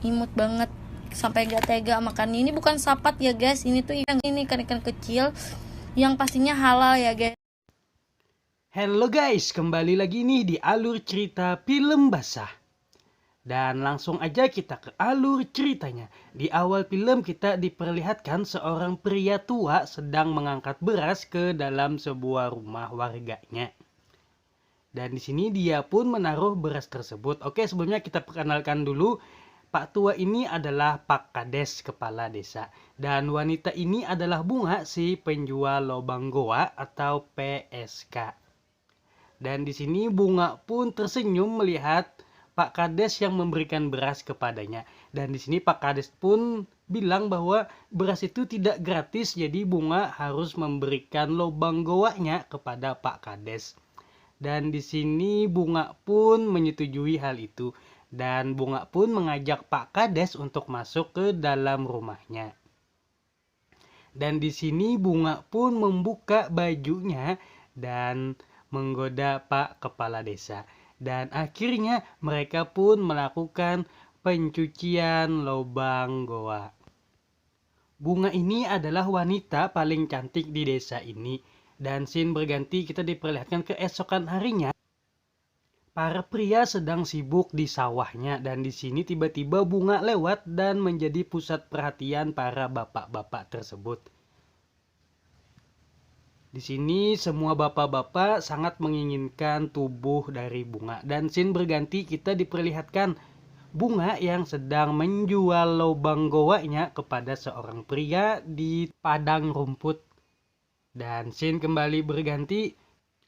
Imut banget sampai gak tega makan. Ini bukan sapat ya guys, ini tuh ini ikan-ikan kecil yang pastinya halal ya guys. Halo guys, kembali lagi nih di alur cerita film basah. Dan langsung aja kita ke alur ceritanya. Di awal film kita diperlihatkan seorang pria tua sedang mengangkat beras ke dalam sebuah rumah warganya. Dan di sini dia pun menaruh beras tersebut. Oke, sebelumnya kita perkenalkan dulu. Pak tua ini adalah Pak Kades, kepala desa. Dan wanita ini adalah Bunga, si penjual lobang goa atau PSK. Dan di sini Bunga pun tersenyum melihat Pak Kades yang memberikan beras kepadanya. Dan di sini Pak Kades pun bilang bahwa beras itu tidak gratis, jadi Bunga harus memberikan lobang goanya kepada Pak Kades. Dan di sini Bunga pun menyetujui hal itu. Dan Bunga pun mengajak Pak Kades untuk masuk ke dalam rumahnya. Dan di sini Bunga pun membuka bajunya dan menggoda Pak Kepala Desa. Dan akhirnya mereka pun melakukan pencucian lubang goa. Bunga ini adalah wanita paling cantik di desa ini. Dan scene berganti kita diperlihatkan keesokan harinya. Para pria sedang sibuk di sawahnya dan di sini tiba-tiba Bunga lewat dan menjadi pusat perhatian para bapak-bapak tersebut. Di sini semua bapak-bapak sangat menginginkan tubuh dari Bunga dan scene berganti kita diperlihatkan Bunga yang sedang menjual lubang goanya kepada seorang pria di padang rumput. Dan scene kembali berganti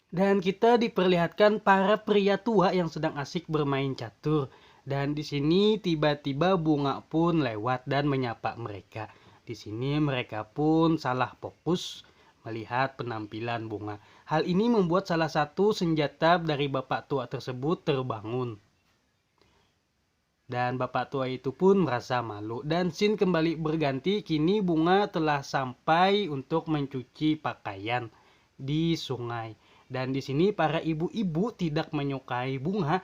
dan kita diperlihatkan para pria tua yang sedang asik bermain catur. Dan di sini tiba-tiba Bunga pun lewat dan menyapa mereka. Di sini mereka pun salah fokus melihat penampilan Bunga. Hal ini membuat salah satu senjata dari bapak tua tersebut terbangun. Dan bapak tua itu pun merasa malu. Dan scene kembali berganti, kini Bunga telah sampai untuk mencuci pakaian di sungai. Dan di sini para ibu-ibu tidak menyukai Bunga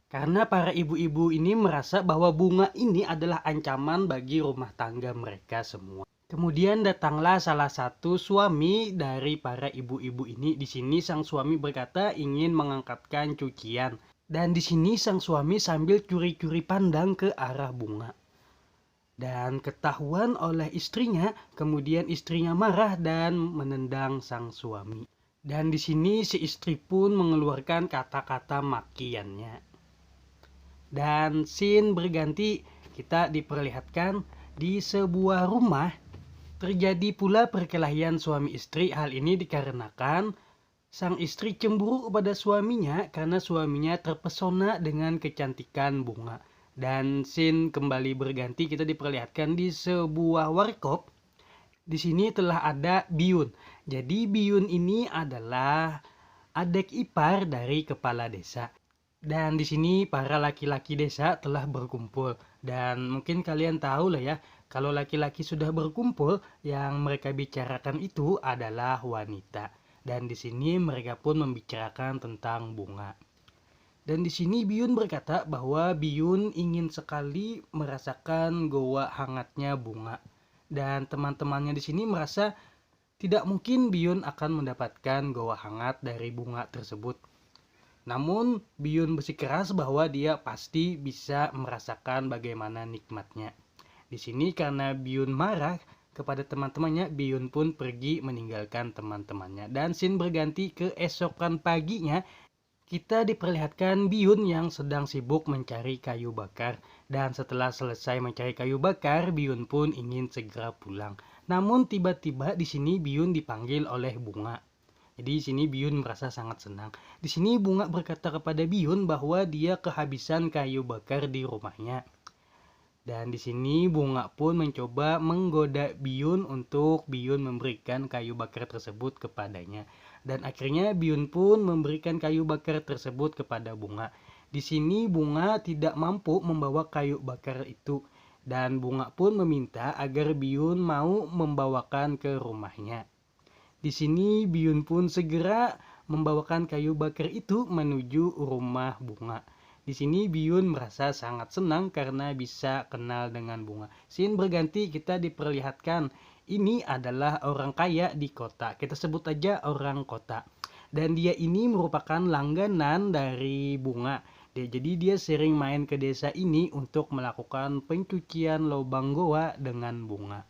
karena para ibu-ibu ini merasa bahwa Bunga ini adalah ancaman bagi rumah tangga mereka semua. Kemudian datanglah salah satu suami dari para ibu-ibu ini. Di sini sang suami berkata ingin mengangkatkan cucian. Dan di sini sang suami sambil curi-curi pandang ke arah Bunga. Dan ketahuan oleh istrinya, kemudian istrinya marah dan menendang sang suami. Dan di sini si istri pun mengeluarkan kata-kata makiannya. Dan scene berganti, kita diperlihatkan di sebuah rumah terjadi pula perkelahian suami istri. Hal ini dikarenakan sang istri cemburu kepada suaminya karena suaminya terpesona dengan kecantikan Bunga. Dan scene kembali berganti, kita diperlihatkan di sebuah warkop. Di sini telah ada Biyun. Jadi Biyun ini adalah adik ipar dari kepala desa. Dan di sini para laki-laki desa telah berkumpul. Dan mungkin kalian tahu lah ya, kalau laki-laki sudah berkumpul, yang mereka bicarakan itu adalah wanita. Dan di sini mereka pun membicarakan tentang Bunga. Dan di sini Biyun berkata bahwa Biyun ingin sekali merasakan goa hangatnya Bunga. Dan teman-temannya di sini merasa tidak mungkin Biyun akan mendapatkan goa hangat dari Bunga tersebut. Namun Biyun bersikeras bahwa dia pasti bisa merasakan bagaimana nikmatnya. Di sini karena Biyun marah kepada teman-temannya, Biyun pun pergi meninggalkan teman-temannya. Dan scene berganti ke esokan paginya, kita diperlihatkan Biyun yang sedang sibuk mencari kayu bakar. Dan setelah selesai mencari kayu bakar, Biyun pun ingin segera pulang. Namun tiba-tiba di sini Biyun dipanggil oleh Bunga. Jadi di sini Biyun merasa sangat senang. Di sini Bunga berkata kepada Biyun bahwa dia kehabisan kayu bakar di rumahnya. Dan di sini Bunga pun mencoba menggoda Biyun untuk Biyun memberikan kayu bakar tersebut kepadanya. Dan akhirnya Biyun pun memberikan kayu bakar tersebut kepada Bunga. Di sini Bunga tidak mampu membawa kayu bakar itu. Dan Bunga pun meminta agar Biyun mau membawakan ke rumahnya. Di sini Biyun pun segera membawakan kayu bakar itu menuju rumah Bunga. Di sini Biyun merasa sangat senang karena bisa kenal dengan bunga. Scene berganti, kita diperlihatkan ini adalah orang kaya di kota. Kita sebut aja orang kota. Dan dia ini merupakan langganan dari bunga. Jadi dia sering main ke desa ini untuk melakukan pencucian lubang goa dengan bunga.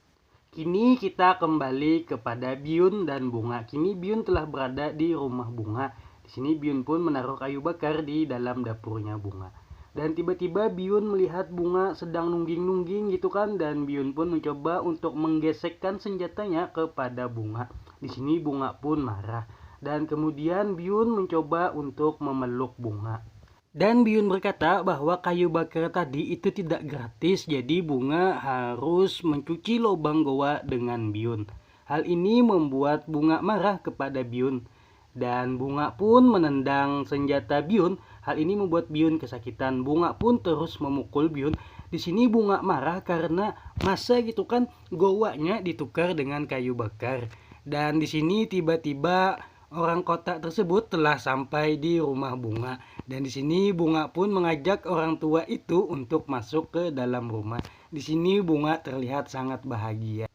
Kini kita kembali kepada Biyun dan bunga. Kini Biyun telah berada di rumah bunga. Di sini Biyun pun menaruh kayu bakar di dalam dapurnya bunga. Dan tiba-tiba Biyun melihat bunga sedang nungging-nungging gitu kan, dan Biyun pun mencoba untuk menggesekkan senjatanya kepada bunga. Di sini bunga pun marah. Dan kemudian Biyun mencoba untuk memeluk bunga. Dan Biyun berkata bahwa kayu bakar tadi itu tidak gratis, jadi bunga harus mencuci lubang goa dengan Biyun. Hal ini membuat bunga marah kepada Biyun. Dan bunga pun menendang senjata Biyun. Hal ini membuat Biyun kesakitan. Bunga pun terus memukul Biyun. Di sini bunga marah karena masa gitu kan goanya ditukar dengan kayu bakar. Dan di sini tiba-tiba orang kota tersebut telah sampai di rumah bunga. Dan di sini bunga pun mengajak orang tua itu untuk masuk ke dalam rumah. Di sini bunga terlihat sangat bahagia.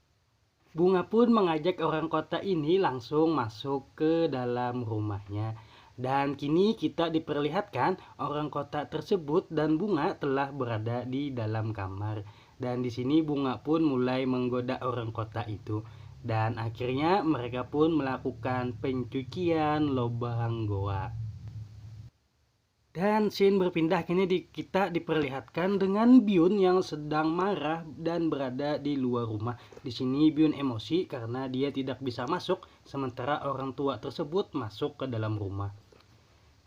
Bunga pun mengajak orang kota ini langsung masuk ke dalam rumahnya. Dan kini kita diperlihatkan orang kota tersebut dan bunga telah berada di dalam kamar. Dan di sini bunga pun mulai menggoda orang kota itu. Dan akhirnya mereka pun melakukan pencucian lubang goa. Dan scene berpindah, kini kita diperlihatkan dengan Biyun yang sedang marah dan berada di luar rumah. Di sini Biyun emosi karena dia tidak bisa masuk, sementara orang tua tersebut masuk ke dalam rumah.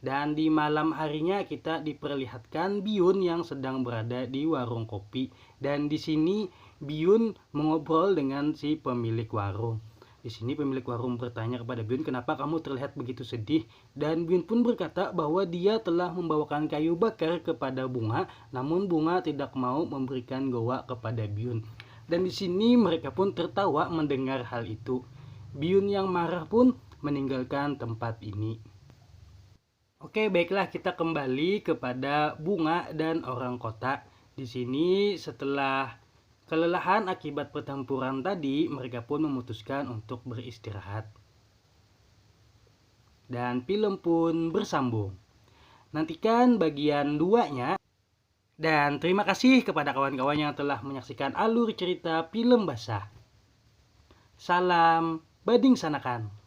Dan di malam harinya kita diperlihatkan Biyun yang sedang berada di warung kopi. Dan di sini Biyun mengobrol dengan si pemilik warung. Di sini pemilik warung bertanya kepada Biyun, kenapa kamu terlihat begitu sedih? Dan Biyun pun berkata bahwa dia telah membawakan kayu bakar kepada bunga, namun bunga tidak mau memberikan goa kepada Biyun. Dan di sini mereka pun tertawa mendengar hal itu. Biyun yang marah pun meninggalkan tempat ini. Oke, baiklah, kita kembali kepada bunga dan orang kota. Di sini setelah kelelahan akibat pertempuran tadi, mereka pun memutuskan untuk beristirahat. Dan film pun bersambung. Nantikan bagian 2-nya. Dan terima kasih kepada kawan-kawan yang telah menyaksikan alur cerita film basah. Salam Bading Sanakan.